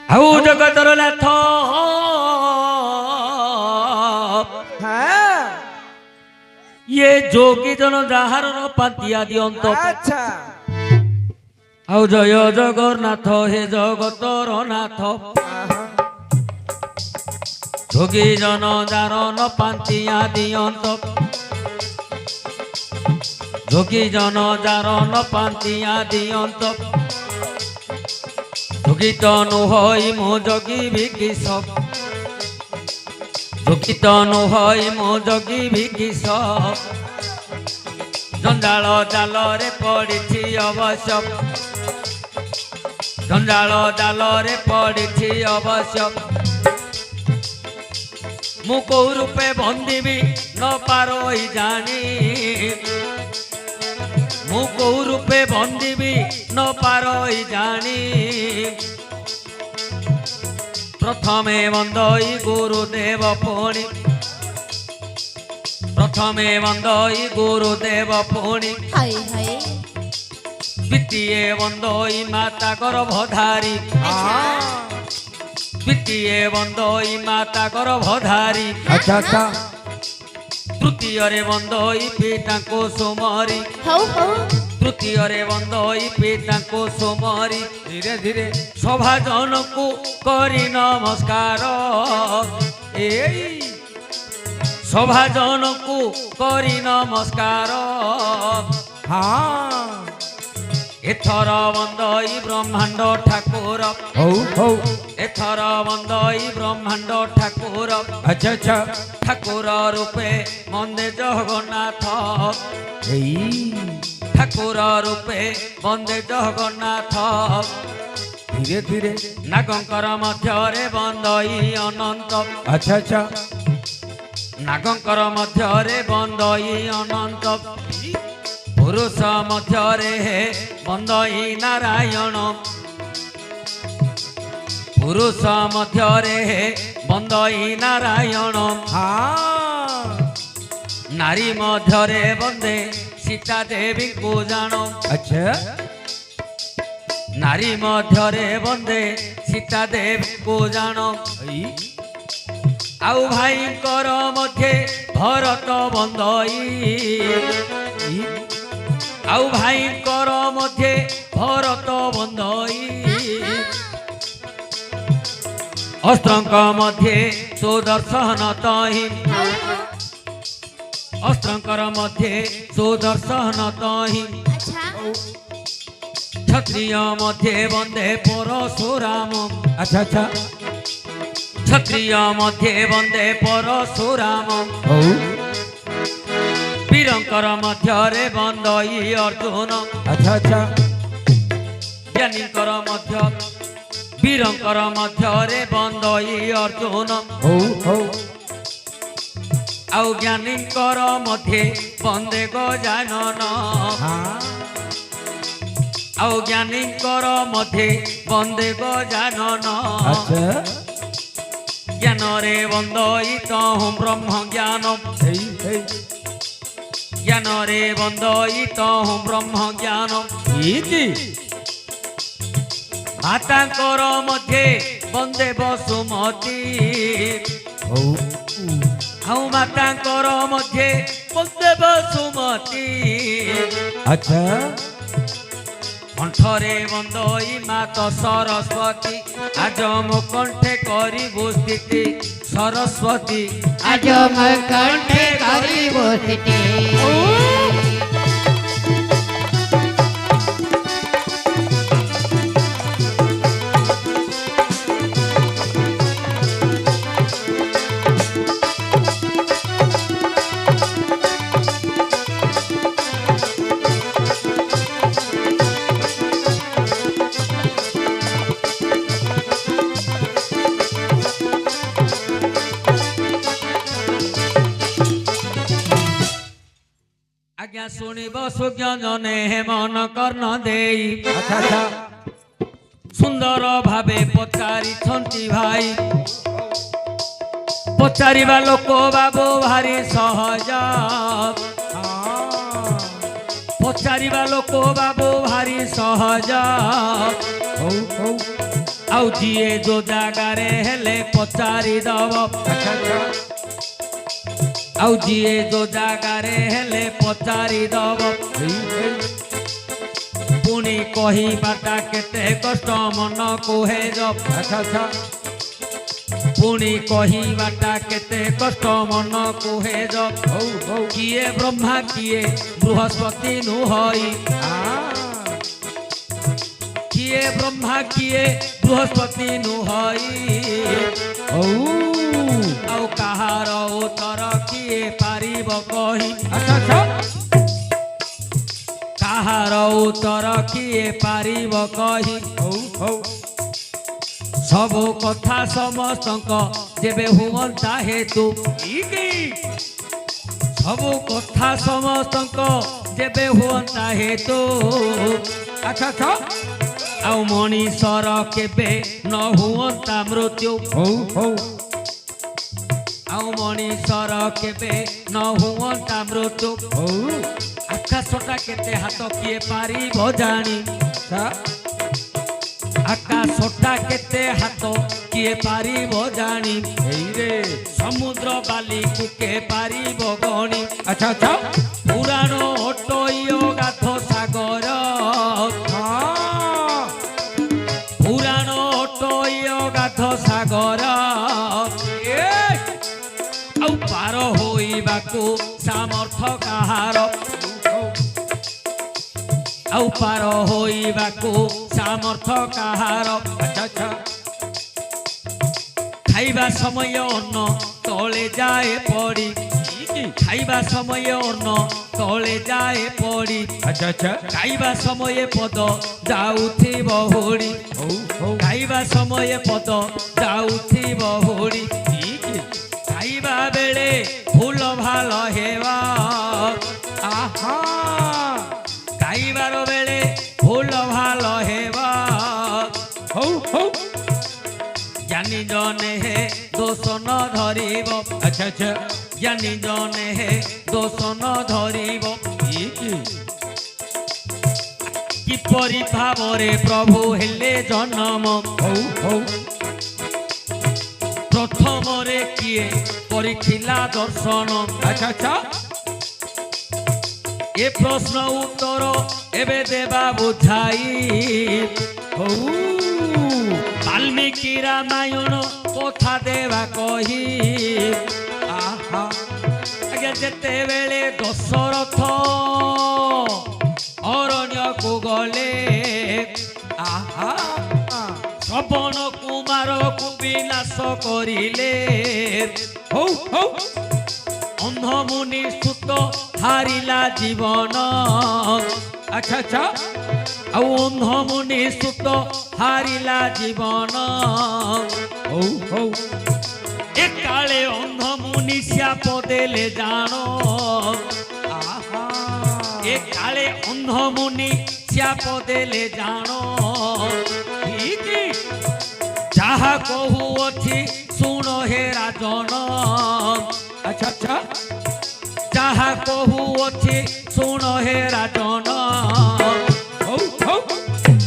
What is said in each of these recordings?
ଆଉ ଜଗତର ନାଥ ये जोगी जन जाहार पातिया दियंत अच्छा आउ जय जगन्नाथ हे जगतर नाथ जोगी जन जारन पातिया दियंत जोगी जन जारन पातिया दियंत जोगी तनु हई मो जोगी विकिस जोगी तनु हई मो जोगी विकिस जंजाल जाल रे पड़ी अवश्य जंजाल जाल रे पड़ी अवश्य मु को रूपे बंदीबी न पारोई जानी मु को रूपे बंदीबी न पारोई जानी प्रथमे बंदई गुरुदेव पुणी प्रथमे बंदई गुरुदेव पुणी द्वितीय बंदई माता गर्भधारी द्वितीय बंदई माता गर्भधारी तृतीय रे बंदई पिता को सुमरी तृतीय रे बंदई पिता को सुमरी धीरे धीरे सभा जन को करी नमस्कार ए सभा जन को करी नमस्कार एथर बंदई ब्रह्मांड ठाकुर एथर बंदई ब्रह्मांड ठाकुर अच्छा ठाकुर रूपे बंदे जगन्नाथ ठाकुर रूपे बंदे जगन्नाथ धीरे धीरे नागंकर मध्यरे बंदई अनंत अच्छा नागंकर मध्यरे बंदई अनंत पुरुष मध्यरे बंदई नारायण पुरुष मध्यरे बंदई नारायण नारी मध्यरे बंदे सीता देवी को जान अच्छा नारी मध्यरे बंदे सीता देवी को जान आउ भाई कर मध्य भरत बंदई आउ भाई कर मध्य भरत बंदई अस्त्रंक मध्य सुदर्शन तहि अस्त्रंकर मध्य सुदर्शन तहि क्षत्रिय मध्य वंदे परशुराम अच्छा क्षत्रिय मध्य वंदे परशुराम वीरंकर मध्यरे बंदई अर्जुन अच्छा ज्ञानीकर मध्य वीरंकर मध्यरे बंदई अर्जुन आउ ज्ञानीकर मध्य बंदे गजानन आउ ज्ञानीकर मध्य बंदे गजानन ज्ञान रे बंदई तहु ब्रह्म ज्ञान ज्ञान रे बंदई तहु ब्रह्म ज्ञान मातांकर मध्य बंदे वसुमती आउ मातांकर मध्य बंदे वसुमती अच्छा कंठरे बंदई मात सरस्वती आज मो कंठे करिबो स्थिति सरस्वती आज मो कंठे करिबो स्थिति आज्ञा शुणव सुज्ञ जने मन कर्ण देई सुंदर भावे पचारि भाई पचारिबा लोक बाबू भारी सहज पचारिबा लोक बाबू भारी सहज ଆଉ ଯିଏ ଯୋ ଜାଗାରେ ହେଲେ ପଚାରି ଦବ अच्छा अच्छा ଆଉ ଯିଏ ଯୋ ଜାଗାରେ ହେଲେ ପଚାରି ଦବ ପୁଣି କହିବାଟା କେତେ କଷ୍ଟ ମନକୁ ହେଜ अच्छा अच्छा ପୁଣି କହିବାଟା କେତେ କଷ୍ଟ ମନକୁ ହେଜ हो हो କିଏ ବ୍ରହ୍ମା କିଏ ବୃହସ୍ପତି ନୁହଇ କିଏ ବ୍ରହ୍ମା କିଏ ବୃହସ୍ପତି ନୁହଇ ओ ଆଉ କାହାର ଉତ୍ତର କିଏ ପାରିବ କହି अच्छा अच्छा କାହାର ଉତ୍ତର କିଏ ପାରିବ କହି हो हो ସବୁ କଥା ସମସ୍ତଙ୍କ ଯେବେ ହୁଅନ୍ତା ହେତୁ ସବୁ କଥା ସମସ୍ତଙ୍କ ଯେବେ ହୁଅନ୍ତା ହେତୁ अच्छा अच्छा ଆଉ ମଣିଷର କେବେ ନ ହୁଅନ୍ତା ମୃତ୍ୟୁ हो हो ଆଉ ମଣିଷର କେବେ ନ ହୁଅନ୍ତା ମୃତ୍ୟୁ हो ଆକାଶଟା କେତେ ହାତ କିଏ ପାରିବ ଜାଣି अच्छा ଆକାଶଟା କେତେ ହାତ କିଏ ପାରିବ ଜାଣି यही रे ସମୁଦ୍ର ବାଲିକୁ କିଏ ପାରିବ ଗଣି अच्छा अच्छा ପୁରାଣ ଅଟୋଇ ଗାଥ ସାଗର हाँ ପୁରାଣ ଅଟୋଇ ଗାଥ ସାଗର ଆଉ ପାର ହୋଇବାକୁ ସାମର୍ଥ୍ୟ କାହାର ଆଉ ପାର ହୋଇବାକୁ ସାମର୍ଥ୍ୟ କାହାର अच्छा अच्छा ଖାଇବା ସମୟ ଅନ୍ନ ତଳେ ଯାଏ ପଡ଼ି ଖାଇବା ସମୟ ଅନ୍ନ ତଳେ ଯାଏ ପଡ଼ି अच्छा अच्छा ଖାଇବା ସମୟ ପଦ ଯାଉଥିବ ହୋଡ଼ି हो हो ଖାଇବା ସମୟ ପଦ ଯାଉଥିବ ହୋଡ଼ି ଖାଇବା ବେଳେ ଫୁଲ ଭଲ ହେବା आहा ଖାଇବାର ବେଳେ ଫୁଲ ଭଲ ହେବା हो हो ଜ୍ଞାନୀ ଜନେ ହେ ଦୋଷ ନ ଧରିବ अच्छा अच्छा ଜ୍ଞାନୀ ଜନେ ହେ ଦୋଷ ନ ଧରିବ କିପରି ଭାବରେ ପ୍ରଭୁ ହେଲେ ଜନ୍ମ हो हो ପ୍ରଥମରେ କିଏ କରିଥିଲା ଦର୍ଶନ अच्छा अच्छा ଏ ପ୍ରଶ୍ନ ଉତ୍ତର ଏବେ ଦେବା ବୁଝାଇ हो ବାଲ୍ମୀକି ରାମାୟଣ କଥା ଦେବା କହି आहा ଆଜ୍ଞା ଯେତେବେଳେ ଦଶରଥ ଅରଣ୍ୟକୁ ଗଲେ आहा ଶ୍ରବଣ କୁମାରକୁ ବିନାଶ କରିଲେ हो हो ଅନ୍ଧମୁନି ସୁତ ହାରିଲା ଜୀବନ अच्छा अच्छा ଆଉ ଅନ୍ଧମୁନି ସୁତ ହାରିଲା ଜୀବନ हो हो ଏକାଳେ ଅନ୍ଧମୁନି ଶ୍ୟାପ ଦେଲେ ଜାଣ आहा ଏକାଳେ ଅନ୍ଧମୁନି ଶ୍ୟାପ ଦେଲେ ଜାଣ ଯାହା କହୁଅଛି ଶୁଣ ହେ ରାଜନ अच्छा अच्छा ଯାହା କହୁଅଛି ଶୁଣ ହେ ରାଜନ हो हो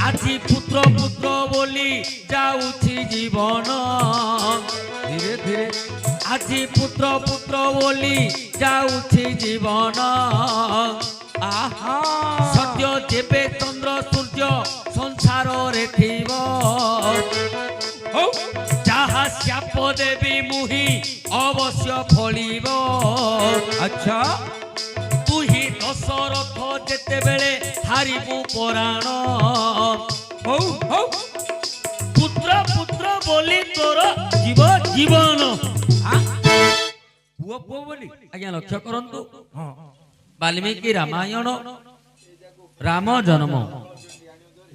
ଆଜି ପୁତ୍ର ପୁତ୍ର ବୋଲି ଯାଉଛି ଜୀବନ धीरे धीरे ଆଜି ପୁତ୍ର ପୁତ୍ର ବୋଲି ଯାଉଛି ଜୀବନ आहा ସତ୍ୟ ଯେବେ ଚନ୍ଦ୍ର ସୂର୍ଯ୍ୟ ସଂସାରରେ ଥିବ हो ଯାହା ଶ୍ୟାପ ଦେବି ମୁହିଁ ଅବଶ୍ୟ ଫଳିବ अच्छा ତୁହି ଦଶରଥ ଯେତେବେଳେ ହାରିବୁ ପରାଣ हो हो ପୁତ୍ର ପୁତ୍ର ବୋଲି ତୋର ଜୀବ ଜୀବନ ପୁଅ ପୁଅ ବୋଲି ଆଜ୍ଞା ଲକ୍ଷ୍ୟ କରନ୍ତୁ हाँ ବାଲ୍ମୀକି ରାମାୟଣ ରାମ ଜନ୍ମ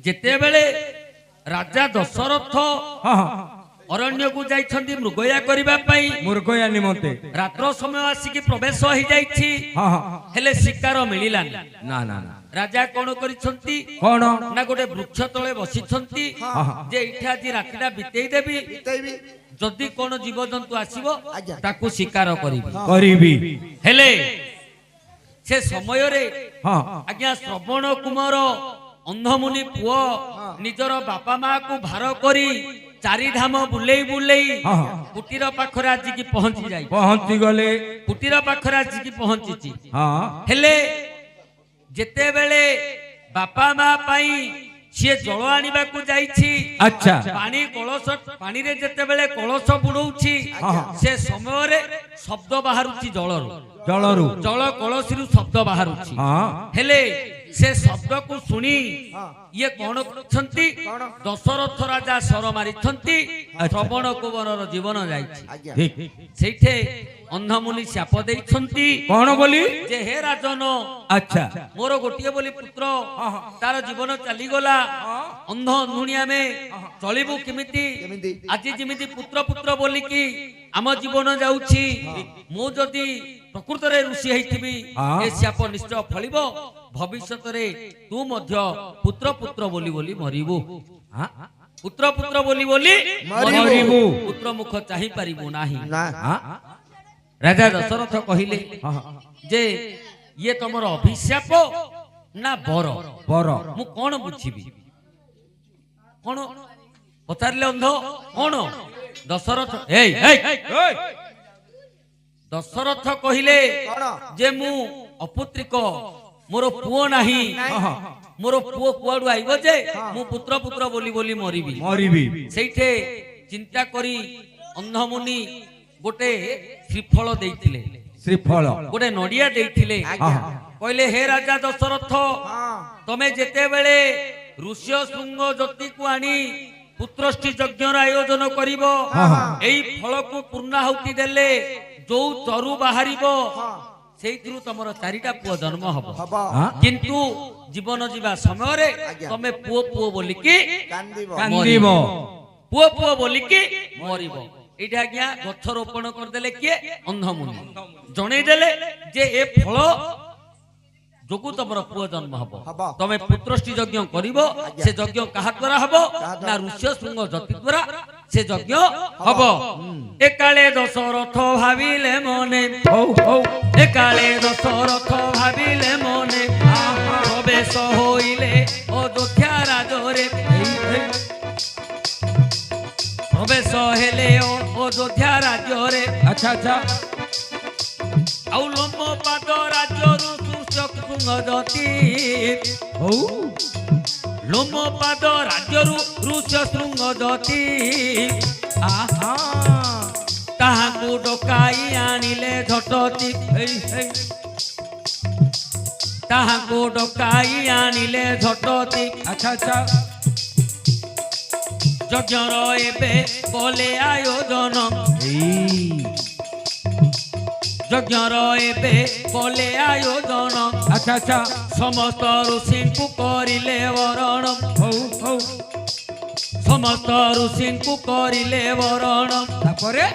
ଯେତେବେଳେ ରାଜା ଦଶରଥ हाँ हाँ ଅରଣ୍ୟକୁ ଯାଇଛନ୍ତି ମୃଗୟା କରିବା ପାଇଁ मुर्गोया निमंते ରାତ୍ର ସମୟ ଆସିକି ପ୍ରବେଶ ହେଇଯାଇଛି हाँ हाँ ହେଲେ ଶିକାର ମିଳିଲାନି ना ना ना ରାଜା କଣ କରିଛନ୍ତି कौन ନା ଗୋଟେ ବୃକ୍ଷ ତଳେ ବସିଛନ୍ତି हाँ हाँ ଯେ ଏଇଠି ଆଜି ରାତିଟା ବିତେଇ ଦେବି ଯଦି କଣ ଜୀବଜନ୍ତୁ ଆସିବ ତାକୁ ଶିକାର କରିବି करीबी ହେଲେ ସେ ସମୟରେ हाँ ଆଜ୍ଞା ଶ୍ରବଣ କୁମାର ଅନ୍ଧମୁନି ପୁଅ ନିଜର ବାପା ମା କୁ ଭାର କରି ଚାରିଧାମ ବୁଲେଇ ବୁଲେଇ ହଁ। କୁଟୀର ପାଖରେ ଆସିକି ପହଞ୍ଚି ଯାଇ ପହଞ୍ଚି ଗଲେ କୁଟୀର ପାଖରେ ଆସିକି ପହଞ୍ଚିଛି। ହଁ ହେଲେ ଯେତେବେଳେ ବାପା ମା ପାଇଁ ସିଏ ଜଳ ଆଣିବାକୁ ଯାଇଛି, ଆଚ୍ଛା ପାଣି କଳସ ପାଣିରେ ଯେତେବେଳେ କଳସ ବୁଡଉଛି ହଁ। ସେ ସମୟରେ ଶବ୍ଦ ବାହାରୁଛି ଜଳରୁ, ଜଳରୁ ଜଳ କଳସୀରୁ ଶବ୍ଦ ବାହାରୁଛି। ହଁ ହେଲେ ସେ ଶବ୍ଦକୁ ଶୁଣି ଇଏ କଣ କରୁଛନ୍ତି? ଦଶରଥ ରାଜା ସର ମାରିଛନ୍ତି, ଶ୍ରବଣ କୁବରର ଜୀବନ ଯାଇଛି। ଠିକ ସେଇଠେ ଅନ୍ଧମୁନି శాପ ଦେଇଛନ୍ତି କଣ ବୋଲି ଯେ ହେ ରାଜନ, ଆଚ୍ଛା ମୋର ଗୋଟିଏ ବୋଲି ପୁତ୍ର, ତାର ଜୀବନ ଚାଲିଗଲା, ଅନ୍ଧ ଅନ୍ଧୁଣି ଆମେ ଚଳିବୁ କେମିତି? ଆଜି ଯେମିତି ପୁତ୍ର ପୁତ୍ର ବୋଲିକି ଆମ ଜୀବନ ଯାଉଛି, ମୁଁ ଯଦି ପ୍ରକୃତରେ ଋଷି ହେଇଥିବି ଏ శాପ ନିଶ୍ଚୟ ଫଳିବ, ଭବିଷ୍ୟତରେ ତୁ ମଧ୍ୟ ପୁତ୍ର ପୁତ୍ର ବୋଲି ବୋଲି ମରିବୁ। ପୁତ୍ର ପୁତ୍ର ବୋଲି ବୋଲି ମରିବୁ। ପୁତ୍ର ମୁଖ ଚାହିଁ ପାରିବୁ ନାହିଁ। ହଁ ରାଜା ଦଶରଥ କହିଲେ ହଁ ଯେ ଇଏ ତମର ଅଭିଶାପ ନା ବର? ବର ମୁଁ କଣ ବୁଝିବି? କଣ ପଚାରିଲେ ଅନ୍ଧ? କଣ? ଦଶରଥ ଦଶରଥ କହିଲେ ଯେ ମୁଁ ଅପୁତ୍ରିକ, ମୋର ପୁଅ ନାହିଁ, ମୋର ପୁଅ କୁଆଡୁ ଆଇବ ଯେ ମୁଁ ପୁତ୍ର ପୁତ୍ର ବୋଲି ବୋଲି ମରିବି? ମରିବି ସେଇଠେ ଚିନ୍ତା କରି ଅନ୍ଧମୁନି ଗୋଟେ ଶ୍ରୀଫଳ ଦେଇଥିଲେ, ଶ୍ରୀଫଳ ଗୋଟେ ନଡିଆ ଦେଇଥିଲେ। କହିଲେ ହେ ରାଜା ଦଶରଥ, ତମେ ଯେତେବେଳେ ଋଷ୍ୟ ଶୃଙ୍ଗ ଜ୍ୟୋତିକୁ ଆଣି ପୁତ୍ରଷ୍ଟି ଯଜ୍ଞର ଆୟୋଜନ କରିବ, ଏଇ ଫଳକୁ ପୂର୍ଣ୍ଣାହୁତି ଦେଲେ ଯୋଉ ଚରୁ ବାହାରିବ ସେଇଥିରୁ ତମର 4ଟା ପୁଅ ଜନ୍ମ ହବ। କିନ୍ତୁ ଜୀବନ ଯିବା ସମୟରେ ତମେ ପୁଅ ପୁଅ ବୋଲିକି କାନ୍ଦିବ ପୁଅ ପୁଅ ବୋଲିକି ମରିବ। ଏଇଟା ଆଜ୍ଞା ଗଛ ରୋପଣ କରିଦେଲେ କିଏ? ଅନ୍ଧମୁନି ଜଣେଇଦେଲେ ଯେ ଏ ଫଳ ଯୋଗୁ ତମର ପୁଅ ଜନ୍ମ ହବ, ତମେ ପୁତ୍ରଷ୍ଟି ଯଜ୍ଞ କରିବ। ସେ ଯଜ୍ଞ କାହା ଦ୍ୱାରା ହବ? ନା ଋଷ୍ୟ ଶୃଙ୍ଗ ଜ୍ୟୋତି ଦ୍ୱାରା ସେ ଯଜ୍ଞ ହବ। ଏକାଳେ ଦଶରଥ ଭାବିଲେ ମନେ, ଏକାଳେ ଦଶରଥ ଭାବିଲେ ମନେ, ପ୍ରବେଶ ହୋଇଲେ ଅଯୋଧ୍ୟା ରାଜରେ, ପ୍ରବେଶ ହେଲେ ଅଯୋଧ୍ୟା ରାଜ୍ୟରେ। ଆଚ୍ଛା ଆଚ୍ଛା ଆଉ ଲୋମ ପାଦ ରାଜ୍ୟରୁ ଶୃଙ୍ଗଜତି, ଲୋମ ପାଦ ରାଜ୍ୟରୁ ଋଷ୍ୟ ଶୃଙ୍ଗଜତି, ତାହାକୁ ଡକାଇ ଆଣିଲେ ଝଟତି, ତାହାକୁ ଡକାଇ ଆଣିଲେ ଝଟତି। ଆଚ୍ଛା ଆଚ୍ଛା ଯଜ୍ଞର ଏବେ କଲେ ଆୟୋଜନ, ଯଜ୍ଞର ଏବେ କଲେ ଆୟୋଜନ। ଆଚ୍ଛା ଆଚ୍ଛା ସମସ୍ତ ଋଷିଙ୍କୁ କରିଲେ ବରଣ, ସମସ୍ତ ଋଷିଙ୍କୁ କରିଲେ ବରଣ। ତାପରେ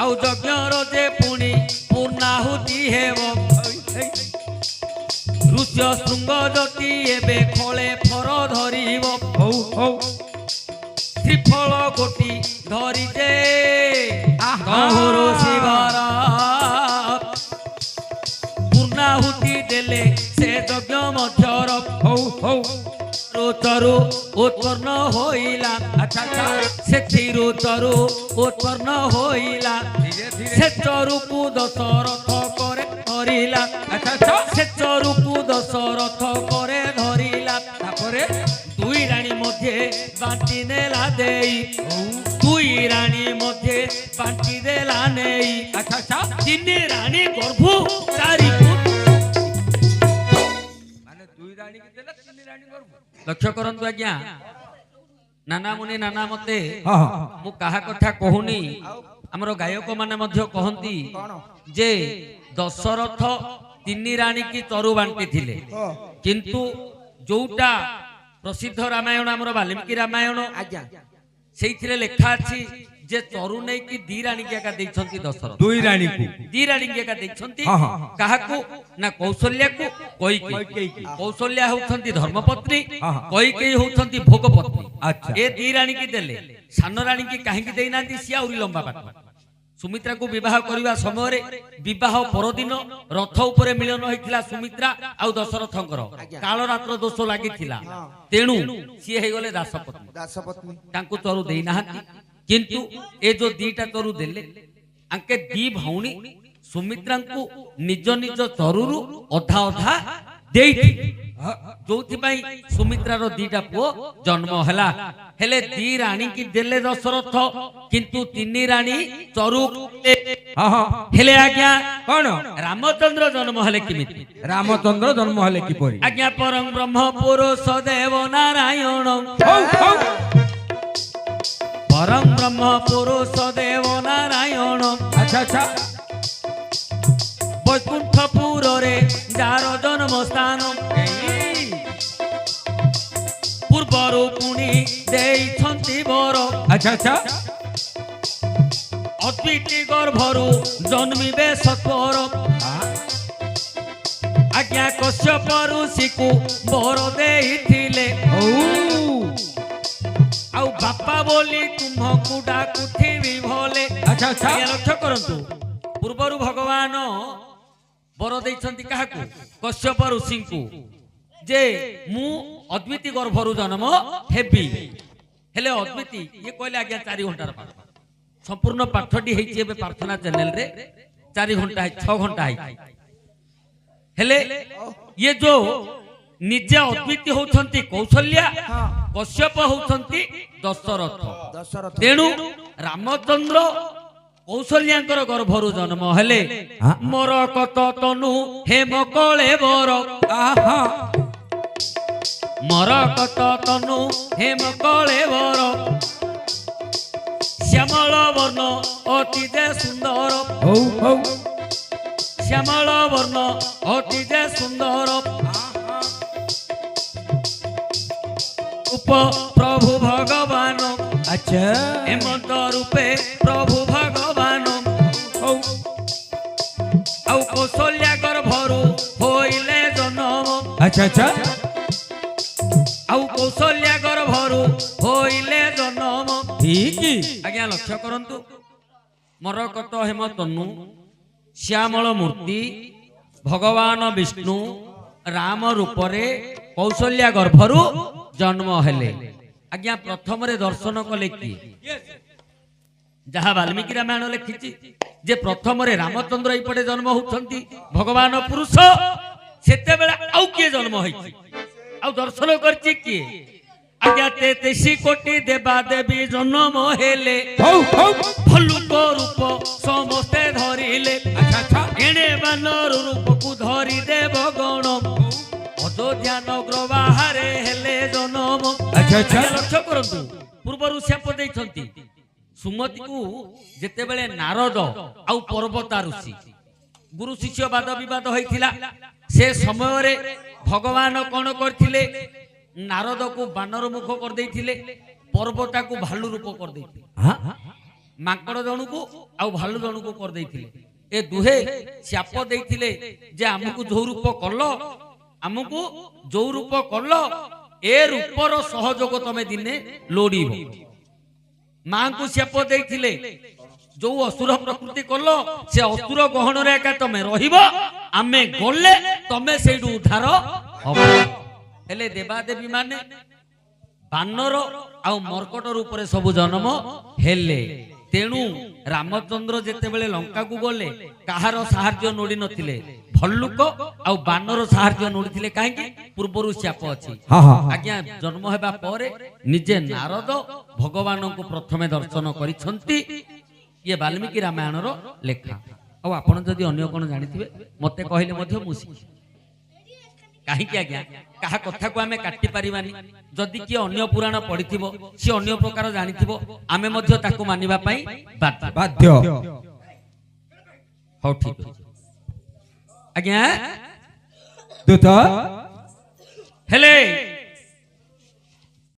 ଆଉ ଯଜ୍ଞର ଯେ ପୁଣି ପୂର୍ଣ୍ଣାହୁତି ହେବ, ଋଷ୍ୟ ଶୃଙ୍ଗ ଜ୍ୟୋତି ଏବେ ଖଳେ ଫର ଧରିବ। ତ୍ରିଫଳ ଗୋଟି ଧରିଛେ ତହୁରୁ ଶିବର, ପୂର୍ଣ୍ଣାହୁତି ଦେଲେ ସେ ଯଜ୍ଞ ମଧ୍ୟର ଚରୁ ଉତ୍ପନ୍ନ ହୋଇଲା। ସେଥିରୁ ଚରୁ ଉତ୍ପନ୍ନ ହୋଇଲା, ସେ ଚରୁକୁ ଦଶରଥ ପରେ ଧରିଲା, ସେ ଚରୁକୁ ଦଶରଥ ପରେ ଧରିଲା। ତାପରେ ଦୁଇ ରାଣୀ ମଧ୍ୟରେ ବାଣ୍ଟି ନେଲା ଦେଇ, ଦୁଇ ରାଣୀ ମଧ୍ୟରେ ବାଣ୍ଟି ଦେଲା ନେଇ। ତିନି ରାଣୀ ଗର୍ଭ 4 ଫୁଟ। ମାନେ ଦୁଇ ରାଣୀ କି ଦେଲା, ତିନି ରାଣୀ ଗର୍ଭ। ଲକ୍ଷ୍ୟ କରନ୍ତୁ ଆଜ୍ଞା, ନାନା ମୁନି ନାନା ମତେ, ହଁ ମୁଁ କାହା କଥା କହୁନି, ଆମର ଗାୟକ ମାନେ ମଧ୍ୟ କହନ୍ତି ଯେ ଦଶରଥ 3 ରାଣୀ କି ଚରୁ ବାଣ୍ଟିଥିଲେ। କିନ୍ତୁ ଯୋଉଟା ପ୍ରସିଦ୍ଧ ରାମାୟଣ ଆମର ବାଲ୍ମୀକି ରାମାୟଣ, ସେଇଥିରେ ଲେଖା ଅଛି ଯେ ଚରୁ ନେଇକି 2 ରାଣୀକି ଏକା ଦେଇଛନ୍ତି ଦଶରଥ। ଦୁଇ ରାଣୀକୁ 2 ରାଣୀକି ଏକା ଦେଇଛନ୍ତି। ହଁ, ହଁ। କାହାକୁ? ନା କୌଶଲ୍ୟାକୁ, କୈକେୟୀ। କୌଶଲ୍ୟା ହଉଛନ୍ତି ଧର୍ମପତ୍ନୀ, ହଁ, ହଁ। କୈକେୟୀ ହଉଛନ୍ତି ଭୋଗପତ୍ନୀ। ଆଚ୍ଛା। ଏ 2 ରାଣୀକି ଦେଲେ, ସାନ ରାଣୀକି କାହିଁକି ଦେଇନାହାନ୍ତି? ସିଏ ଆହୁରି ଲମ୍ବା ବାଟ। सुमित्रा को विवाह करने समय विवाह परदिन रथ उपरे मिलन होइथिला सुमित्रा आउ दशरथंकर काल रात्र दोष लागिथिला तेणु सी हे गले दासपत्नी तांको चरु देई नाहंती किंतु ए जो दीटा चरु देले आंके दी भौणी सुमित्रा को निज निज चरुरु अधा अधा देइथि जोथि पई सुमित्रार दीटा पुओ जन्म हला हेले दी रानी की देले दशरथ किंतु तिनी रानी चरु हेले आज्ञा कौन रामचंद्र जन्म हले किमिति रामचंद्र जन्म हले किपरि आज्ञा परम ब्रह्म पुरुष देव नारायण परम ब्रह्म पुरुष देव नारायण अच्छा अच्छा वैकुंठपुर रे जार जन्म स्थान पूर्वरु पुणी देइछंती बर अच्छा अच्छा अद्वितीय गर्भरु जन्मिबे सत्वर आज्ञा कश्यप ऋषिकु बर देइथिले आउ बापा बोली तुम्हकु डाकुथिबि भले अच्छा अच्छा लक्ष्य करंतु पूर्वरु भगवान बर देइछंती काहाकु कश्यप ऋषिकु जे मु अद्वितीय गर्भरु जन्म हेबी हेले अद्वितीय ये कहले आज्ञा 4 घंटार पाठ संपूर्ण पाठटी हेछि एबे प्रार्थना चैनल रे 4 घंटा है 6 घंटा है हेले ये जो निजे अद्वितीय होछंती कौशल्या कश्यप होछंती दशरथ तेणु रामचंद्र कौशल्यांकर गर्भरु जन्म हेले मोर कत तनु हेम कळे बर आहा मोर कत तनु हेम कळे बर श्यामल वर्ण अति जे सुंदर श्यामल वर्ण अति जे सुंदर उप प्रभु भगवान अच्छा हेमंत रूपे प्रभु भगवान औ कौशल्या गर्भरु होइले जन्म अच्छा अच्छा औ कौशल्या गर्भरु होइले जन्म ठीक आज्ञा लक्ष्य करंतु मरकत हेम तनु श्यामल मूर्ति भगवान विष्णु राम रूपरे कौशल्या गर्भरु जन्म हेले आज्ञा प्रथम रे दर्शन कले कि जहा वाल्मीकि रामायण लिखिछि जे प्रथम रे रामचंद्र इपटे जन्म होछंती भगवान पुरुष सेते बेला आउ के जन्म होइछि आउ दर्शन करछि कि आज्ञा 33 कोटि देवा देवी जन्म हेले भल्लुक रूप समस्ते धरिले अच्छा अच्छा एणे बानर रूप को धरि देव गण अयोध्या नगर बाहरे हेले जन्म अच्छा अच्छा लक्ष्य करंतु पूर्वरु शाप दैछंती सुमति को जेते बेले नारद आउ पर्वता ऋषि गुरु शिष्य वाद विवाद होइथिला से समय रे भगवान कोन करथिले नारद को बानर मुख कर देइथिले पर्वता को भालू रूप कर देइथिले माकड़ जणु को आउ भालू जणु को कर देइथिले ए दुहे शाप देइथिले जे हमकु जो रूप करलो हमकु जो रूप करलो ए रूपर सहयोग तमे दिने लोडीबो मां को शाप देइथिले जो असुर प्रकृति करलो से असुर गहन रे का तमे रहिबो आमे गले तमे सेडु उद्धार हबो हेले देवादेवी माने बानर आउ मर्कट रूप रे सब जन्म हेले तेणु रामचंद्र जेते बेले लंका को गले कहार सहाय्य नोडी नथिले भल्लुक आउ बानर सहाय्य नोडी थिले काहे कि पूर्वरु शाप अछि आज्ञा जन्म हेबा परे निजे नारद भगवान को प्रथमे दर्शन करिसंती ये वाल्मीकि रामायण रो लेखा आ आपण जदि अन्य कोन जानिथिबे मते कहिले मध्य मुसी काहे कि आज्ञा कहा कथा को आमे काटी परिबानी जदि कि अन्य पुराण पढिथिबो सी अन्य प्रकार जानिथिबो आमे मध्य ताको मानिबा पई बाध्य हो ठीक आज्ञा दूत हेले